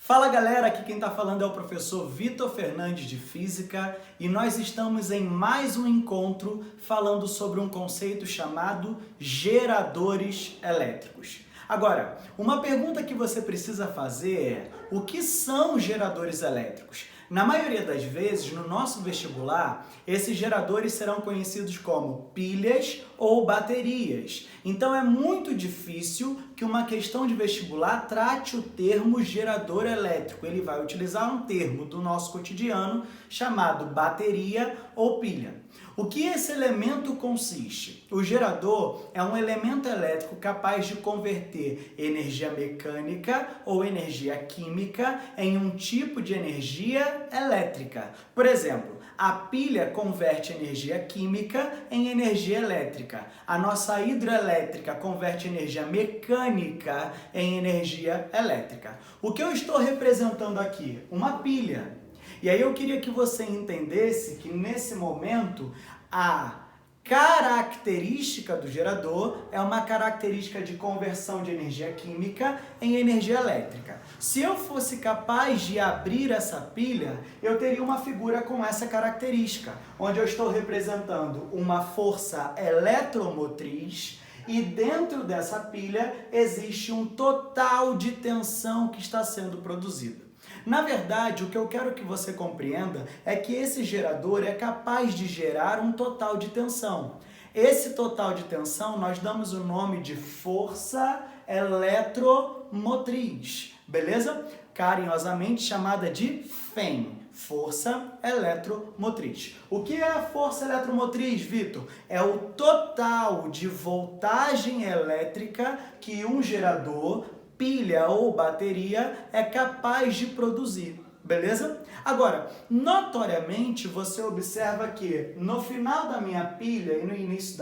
Fala galera, aqui quem está falando é o professor Vitor Fernandes de Física e nós estamos em mais um encontro falando sobre um conceito chamado geradores elétricos. Agora, uma pergunta que você precisa fazer é: o que são geradores elétricos? Na maioria das vezes, no nosso vestibular, esses geradores serão conhecidos como pilhas ou baterias. Então é muito difícil que uma questão de vestibular trate o termo gerador elétrico. Ele vai utilizar um termo do nosso cotidiano chamado bateria ou pilha. O que esse elemento consiste? O gerador é um elemento elétrico capaz de converter energia mecânica ou energia química em um tipo de energia elétrica. Por exemplo, a pilha converte energia química em energia elétrica. A nossa hidrelétrica converte energia mecânica em energia elétrica. O que eu estou representando aqui? Uma pilha. E aí eu queria que você entendesse que nesse momento a característica do gerador é uma característica de conversão de energia química em energia elétrica. Se eu fosse capaz de abrir essa pilha, eu teria uma figura com essa característica, onde eu estou representando uma força eletromotriz e dentro dessa pilha existe um total de tensão que está sendo produzido. Na verdade, o que eu quero que você compreenda é que esse gerador é capaz de gerar um total de tensão. Esse total de tensão nós damos o nome de força eletromotriz, beleza? Carinhosamente chamada de FEM, força eletromotriz. O que é a força eletromotriz, Vitor? É o total de voltagem elétrica que um gerador, pilha ou bateria é capaz de produzir, beleza? Agora, notoriamente você observa que no final da minha pilha e no início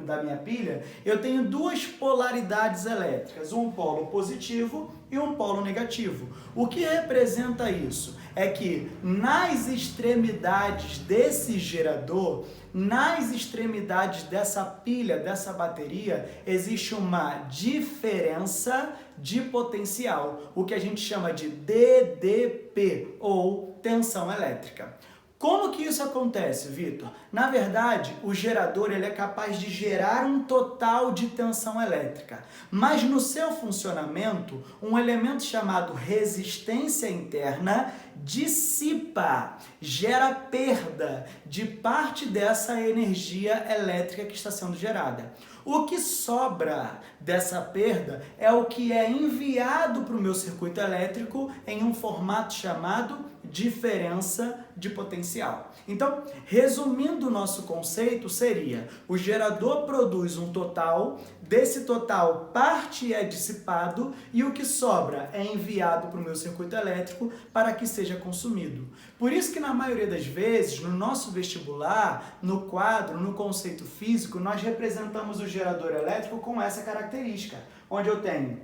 da minha pilha, eu tenho duas polaridades elétricas, um polo positivo e um polo negativo. O que representa isso? É que nas extremidades desse gerador, nas extremidades dessa pilha, dessa bateria, existe uma diferença de potencial, o que a gente chama de DDP, ou tensão elétrica. Como que isso acontece, Vitor? Na verdade, o gerador ele é capaz de gerar um total de tensão elétrica, mas no seu funcionamento, um elemento chamado resistência interna dissipa, gera perda de parte dessa energia elétrica que está sendo gerada. O que sobra dessa perda é o que é enviado para o meu circuito elétrico em um formato chamado diferença de potencial. Então, resumindo o nosso conceito, seria: o gerador produz um total, desse total parte é dissipado e o que sobra é enviado para o meu circuito elétrico para que seja consumido. Por isso que na maioria das vezes, no nosso vestibular, no quadro, no conceito físico, nós representamos o gerador elétrico com essa característica, onde eu tenho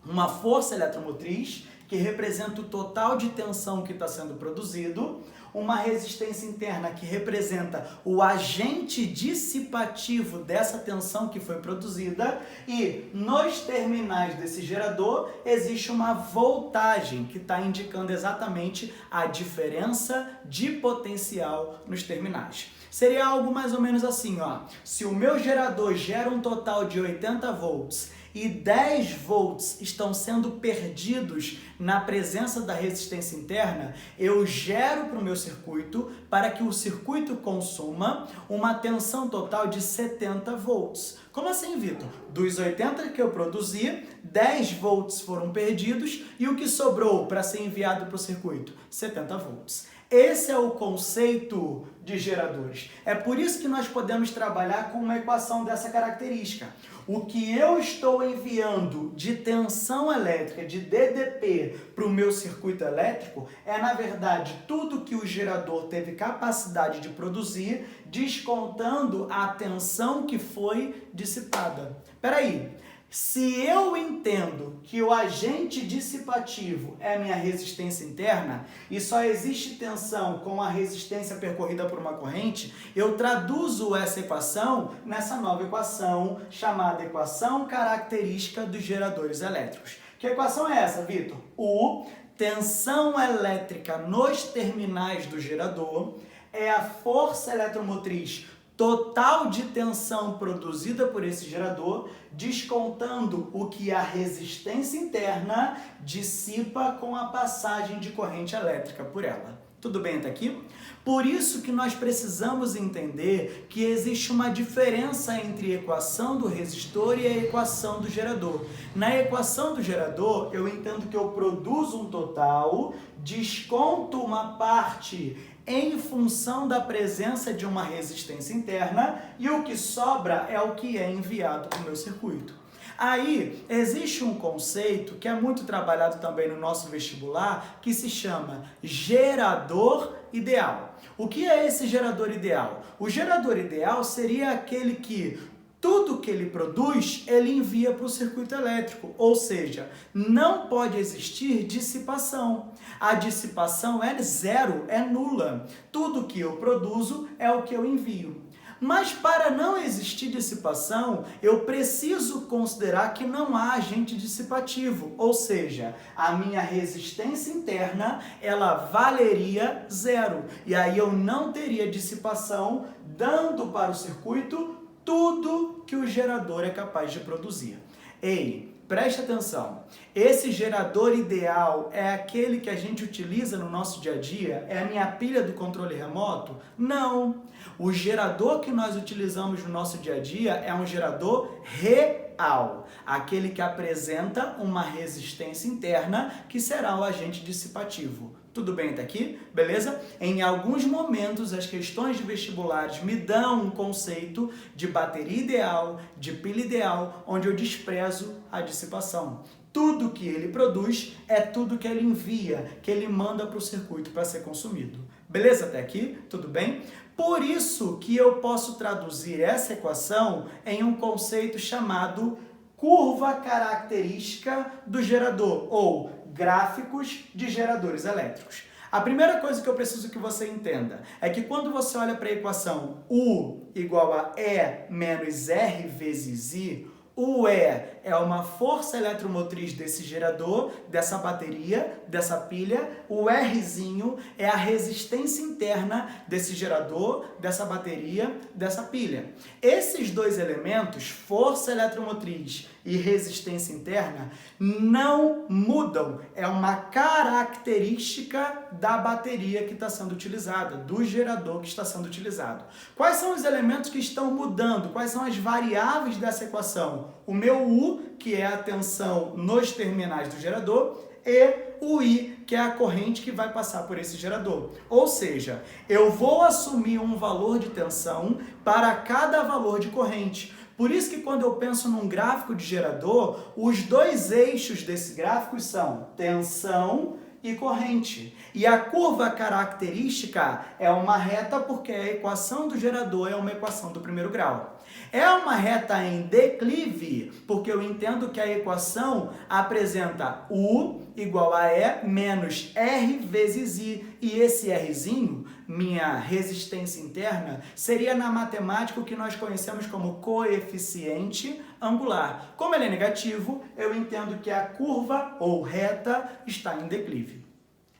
uma força eletromotriz que representa o total de tensão que está sendo produzido, uma resistência interna que representa o agente dissipativo dessa tensão que foi produzida e nos terminais desse gerador existe uma voltagem que está indicando exatamente a diferença de potencial nos terminais. Seria algo mais ou menos assim, ó. Se o meu gerador gera um total de 80 volts e 10 volts estão sendo perdidos na presença da resistência interna, eu gero para o meu circuito para que o circuito consuma uma tensão total de 70 volts. Como assim, Vitor? Dos 80 que eu produzi, 10 volts foram perdidos e o que sobrou para ser enviado para o circuito? 70 volts. Esse é o conceito de geradores. É por isso que nós podemos trabalhar com uma equação dessa característica. O que eu estou enviando de tensão elétrica, de DDP, para o meu circuito elétrico é, na verdade, tudo que o gerador teve capacidade de produzir, descontando a tensão que foi dissipada. Peraí. Se eu entendo que o agente dissipativo é a minha resistência interna e só existe tensão com a resistência percorrida por uma corrente, eu traduzo essa equação nessa nova equação chamada equação característica dos geradores elétricos. Que equação é essa, Vitor? U tensão elétrica nos terminais do gerador, é a força eletromotriz total de tensão produzida por esse gerador, descontando o que a resistência interna dissipa com a passagem de corrente elétrica por ela. Tudo bem até aqui? Por isso que nós precisamos entender que existe uma diferença entre a equação do resistor e a equação do gerador. Na equação do gerador, eu entendo que eu produzo um total, desconto uma parte em função da presença de uma resistência interna e o que sobra é o que é enviado para o meu circuito. Aí, existe um conceito que é muito trabalhado também no nosso vestibular, que se chama gerador ideal. O que é esse gerador ideal? O gerador ideal seria aquele que tudo que ele produz, ele envia para o circuito elétrico, ou seja, não pode existir dissipação. A dissipação é zero, é nula. Tudo que eu produzo é o que eu envio. Mas para não existir dissipação, eu preciso considerar que não há agente dissipativo, ou seja, a minha resistência interna, ela valeria zero. E aí eu não teria dissipação, dando para o circuito tudo que o gerador é capaz de produzir. Ei, preste atenção, esse gerador ideal é aquele que a gente utiliza no nosso dia a dia? É a minha pilha do controle remoto? Não! O gerador que nós utilizamos no nosso dia a dia é um gerador real, aquele que apresenta uma resistência interna que será o agente dissipativo. Tudo bem até aqui? Beleza? Em alguns momentos, as questões de vestibulares me dão um conceito de bateria ideal, de pilha ideal, onde eu desprezo a dissipação. Tudo que ele produz é tudo que ele envia, que ele manda para o circuito para ser consumido. Beleza até aqui? Tudo bem? Por isso que eu posso traduzir essa equação em um conceito chamado curva característica do gerador, ou gráficos de geradores elétricos. A primeira coisa que eu preciso que você entenda é que quando você olha para a equação U igual a E menos R vezes I, o E é uma força eletromotriz desse gerador, dessa bateria, dessa pilha. O Rzinho é a resistência interna desse gerador, dessa bateria, dessa pilha. Esses dois elementos, força eletromotriz e resistência interna, não mudam. É uma característica da bateria que está sendo utilizada, do gerador que está sendo utilizado. Quais são os elementos que estão mudando? Quais são as variáveis dessa equação? O meu U, que é a tensão nos terminais do gerador, e o I, que é a corrente que vai passar por esse gerador. Ou seja, eu vou assumir um valor de tensão para cada valor de corrente. Por isso que quando eu penso num gráfico de gerador, os dois eixos desse gráfico são tensão e corrente. E a curva característica é uma reta porque a equação do gerador é uma equação do primeiro grau. É uma reta em declive porque eu entendo que a equação apresenta U igual a E menos R vezes I. E esse Rzinho, minha resistência interna, seria na matemática o que nós conhecemos como coeficiente angular. Como ele é negativo, eu entendo que a curva ou reta está em declive.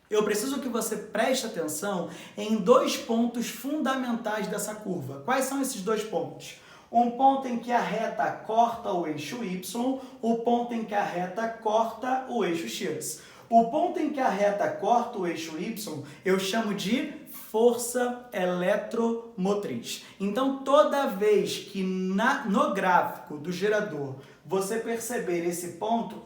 Eu preciso que você preste atenção em dois pontos fundamentais dessa curva. Quais são esses dois pontos? Um ponto em que a reta corta o eixo Y, o ponto em que a reta corta o eixo X. O ponto em que a reta corta o eixo Y, eu chamo de força eletromotriz. Então, toda vez que no gráfico do gerador você perceber esse ponto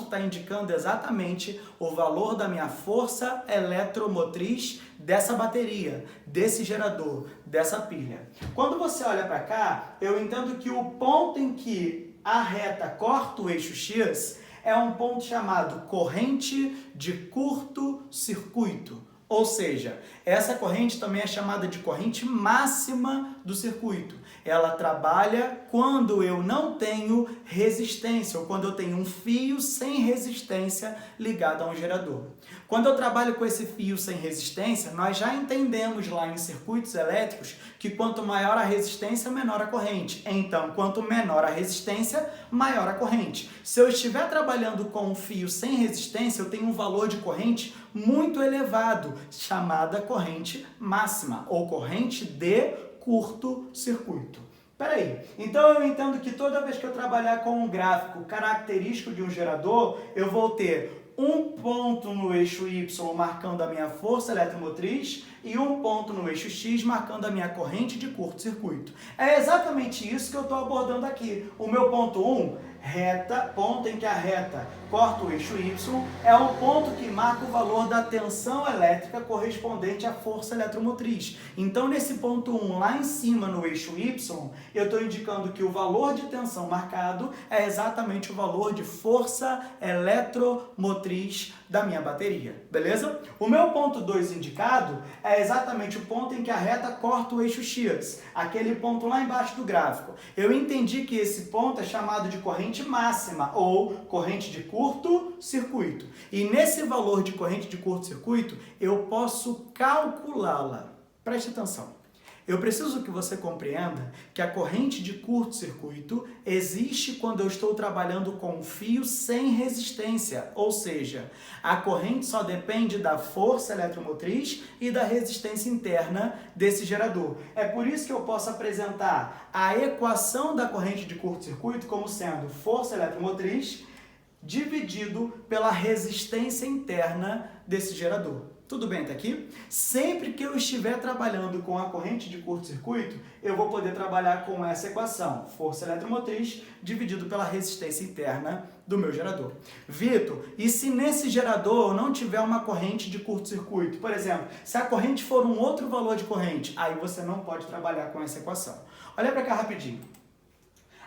está indicando exatamente o valor da minha força eletromotriz dessa bateria, desse gerador, dessa pilha. Quando você olha para cá, eu entendo que o ponto em que a reta corta o eixo X é um ponto chamado corrente de curto-circuito. Ou seja, essa corrente também é chamada de corrente máxima do circuito. Ela trabalha quando eu não tenho resistência, ou quando eu tenho um fio sem resistência ligado a um gerador. Quando eu trabalho com esse fio sem resistência, nós já entendemos lá em circuitos elétricos que quanto maior a resistência, menor a corrente. Então, quanto menor a resistência, maior a corrente. Se eu estiver trabalhando com um fio sem resistência, eu tenho um valor de corrente muito elevado, chamada corrente máxima, ou corrente de curto-circuito. Peraí, então eu entendo que toda vez que eu trabalhar com um gráfico característico de um gerador, eu vou ter um ponto no eixo Y marcando a minha força eletromotriz e um ponto no eixo X marcando a minha corrente de curto-circuito. É exatamente isso que eu estou abordando aqui. O meu ponto 1, ponto em que a reta corta o eixo Y, é o ponto que marca o valor da tensão elétrica correspondente à força eletromotriz. Então, nesse ponto 1, lá em cima no eixo Y, eu estou indicando que o valor de tensão marcado é exatamente o valor de força eletromotriz da minha bateria, beleza? O meu ponto 2 indicado é exatamente o ponto em que a reta corta o eixo X, aquele ponto lá embaixo do gráfico. Eu entendi que esse ponto é chamado de corrente máxima ou corrente de curto-circuito. E nesse valor de corrente de curto-circuito, eu posso calculá-la. Preste atenção. Eu preciso que você compreenda que a corrente de curto-circuito existe quando eu estou trabalhando com um fio sem resistência, ou seja, a corrente só depende da força eletromotriz e da resistência interna desse gerador. É por isso que eu posso apresentar a equação da corrente de curto-circuito como sendo força eletromotriz dividido pela resistência interna desse gerador. Tudo bem até aqui? Sempre que eu estiver trabalhando com a corrente de curto-circuito, eu vou poder trabalhar com essa equação, força eletromotriz dividido pela resistência interna do meu gerador. Vitor, e se nesse gerador eu não tiver uma corrente de curto-circuito? Por exemplo, se a corrente for um outro valor de corrente, aí você não pode trabalhar com essa equação. Olha para cá rapidinho.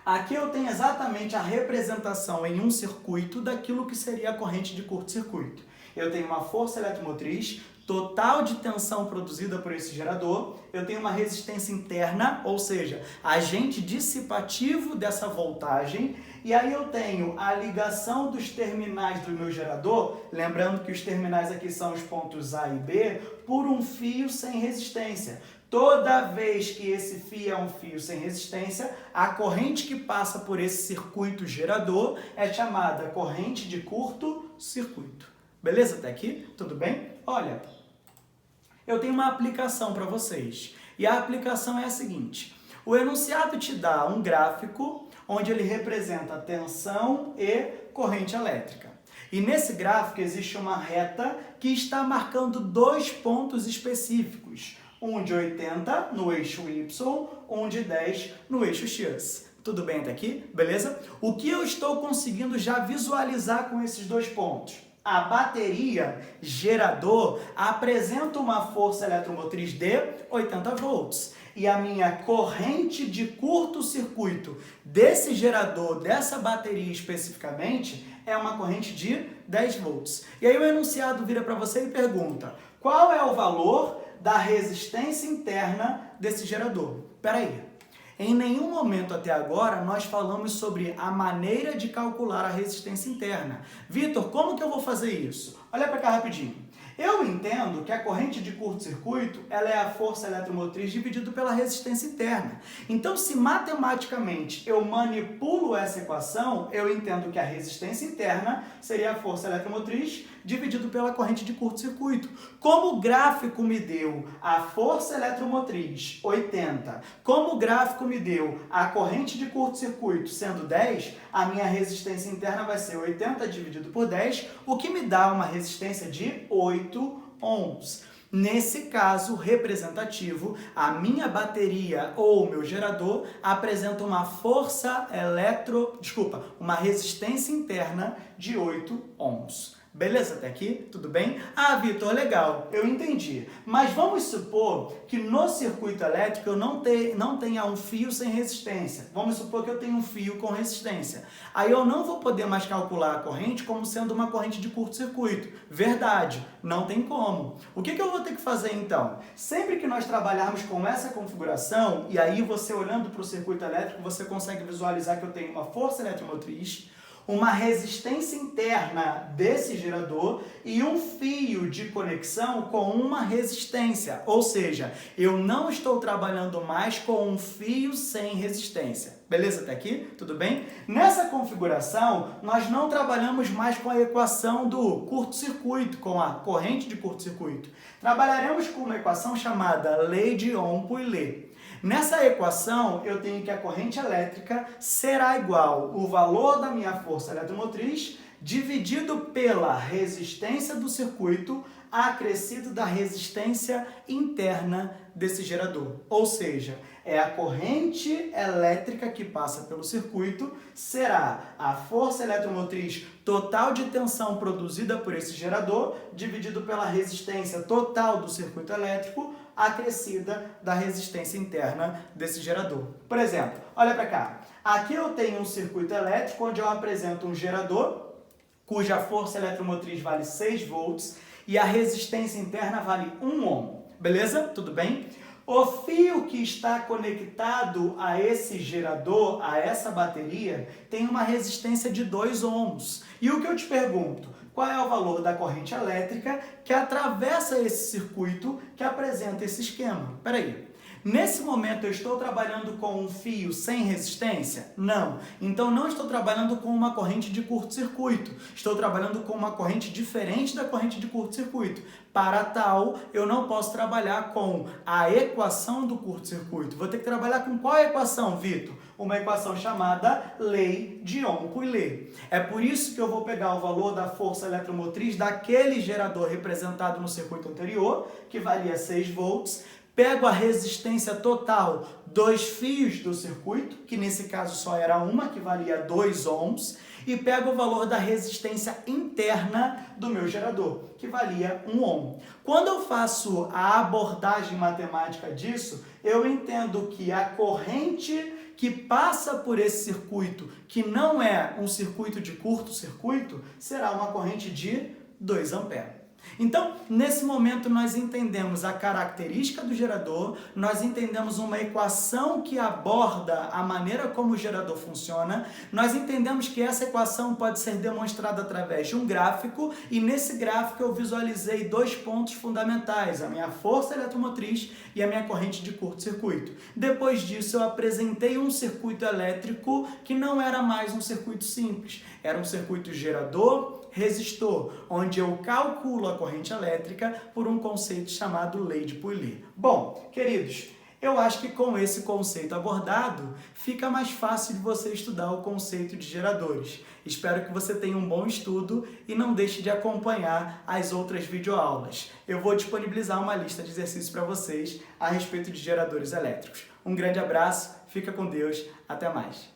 Aqui eu tenho exatamente a representação em um circuito daquilo que seria a corrente de curto-circuito. Eu tenho uma força eletromotriz, total de tensão produzida por esse gerador, eu tenho uma resistência interna, ou seja, agente dissipativo dessa voltagem, e aí eu tenho a ligação dos terminais do meu gerador, lembrando que os terminais aqui são os pontos A e B, por um fio sem resistência. Toda vez que esse fio é um fio sem resistência, a corrente que passa por esse circuito gerador é chamada corrente de curto-circuito. Beleza até aqui? Tudo bem? Olha, eu tenho uma aplicação para vocês. E a aplicação é a seguinte. O enunciado te dá um gráfico onde ele representa tensão e corrente elétrica. E nesse gráfico existe uma reta que está marcando dois pontos específicos. Um de 80 no eixo Y, um de 10 no eixo X. Tudo bem até aqui? Beleza? O que eu estou conseguindo já visualizar com esses dois pontos? A bateria gerador apresenta uma força eletromotriz de 80 volts. E a minha corrente de curto-circuito desse gerador, dessa bateria especificamente, é uma corrente de 10 volts. E aí o enunciado vira para você e pergunta: qual é o valor da resistência interna desse gerador? Peraí. Em nenhum momento até agora nós falamos sobre a maneira de calcular a resistência interna. Vitor, como que eu vou fazer isso? Olha para cá rapidinho. Eu entendo que a corrente de curto-circuito ela é a força eletromotriz dividido pela resistência interna. Então, se matematicamente eu manipulo essa equação, eu entendo que a resistência interna seria a força eletromotriz dividido pela corrente de curto-circuito. Como o gráfico me deu a força eletromotriz 80, como o gráfico me deu a corrente de curto-circuito sendo 10, a minha resistência interna vai ser 80 dividido por 10, o que me dá uma resistência de 8 ohms. Nesse caso representativo, a minha bateria ou o meu gerador apresenta uma uma resistência interna de 8 ohms. Beleza até aqui? Tudo bem? Ah, Vitor, legal, eu entendi. Mas vamos supor que no circuito elétrico eu não tenha um fio sem resistência. Vamos supor que eu tenho um fio com resistência. Aí eu não vou poder mais calcular a corrente como sendo uma corrente de curto-circuito. Verdade, não tem como. O que eu vou ter que fazer então? Sempre que nós trabalharmos com essa configuração, e aí você olhando para o circuito elétrico, você consegue visualizar que eu tenho uma força eletromotriz, uma resistência interna desse gerador e um fio de conexão com uma resistência. Ou seja, eu não estou trabalhando mais com um fio sem resistência. Beleza até aqui? Tudo bem? Nessa configuração, nós não trabalhamos mais com a equação do curto-circuito, com a corrente de curto-circuito. Trabalharemos com uma equação chamada lei de Ohm-Pouillet. Nessa equação, eu tenho que a corrente elétrica será igual o valor da minha força eletromotriz dividido pela resistência do circuito acrescido da resistência interna desse gerador. Ou seja, é a corrente elétrica que passa pelo circuito, será a força eletromotriz total de tensão produzida por esse gerador dividido pela resistência total do circuito elétrico acrescida da resistência interna desse gerador. Por exemplo, olha para cá. Aqui eu tenho um circuito elétrico onde eu apresento um gerador cuja força eletromotriz vale 6 volts e a resistência interna vale 1 ohm. Beleza? Tudo bem? O fio que está conectado a esse gerador, a essa bateria, tem uma resistência de 2 ohms. E o que eu te pergunto? Qual é o valor da corrente elétrica que atravessa esse circuito que apresenta esse esquema? Espera aí. Nesse momento eu estou trabalhando com um fio sem resistência? Não. Então não estou trabalhando com uma corrente de curto-circuito. Estou trabalhando com uma corrente diferente da corrente de curto-circuito. Para tal, eu não posso trabalhar com a equação do curto-circuito. Vou ter que trabalhar com qual equação, Vitor? Uma equação chamada lei de Ohm-Pouillet. É por isso que eu vou pegar o valor da força eletromotriz daquele gerador representado no circuito anterior, que valia 6 volts, pego a resistência total dos fios do circuito, que nesse caso só era uma, que valia 2 ohms, e pego o valor da resistência interna do meu gerador, que valia 1 ohm. Quando eu faço a abordagem matemática disso, eu entendo que a corrente que passa por esse circuito, que não é um circuito de curto-circuito, será uma corrente de 2 amperes. Então, nesse momento, nós entendemos a característica do gerador, nós entendemos uma equação que aborda a maneira como o gerador funciona, nós entendemos que essa equação pode ser demonstrada através de um gráfico, e nesse gráfico eu visualizei 2 pontos fundamentais, a minha força eletromotriz e a minha corrente de curto-circuito. Depois disso, eu apresentei um circuito elétrico que não era mais um circuito simples, era um circuito gerador, resistor, onde eu calculo a corrente elétrica por um conceito chamado lei de Pouillet. Bom, queridos, eu acho que com esse conceito abordado, fica mais fácil de você estudar o conceito de geradores. Espero que você tenha um bom estudo e não deixe de acompanhar as outras videoaulas. Eu vou disponibilizar uma lista de exercícios para vocês a respeito de geradores elétricos. Um grande abraço, fica com Deus, até mais.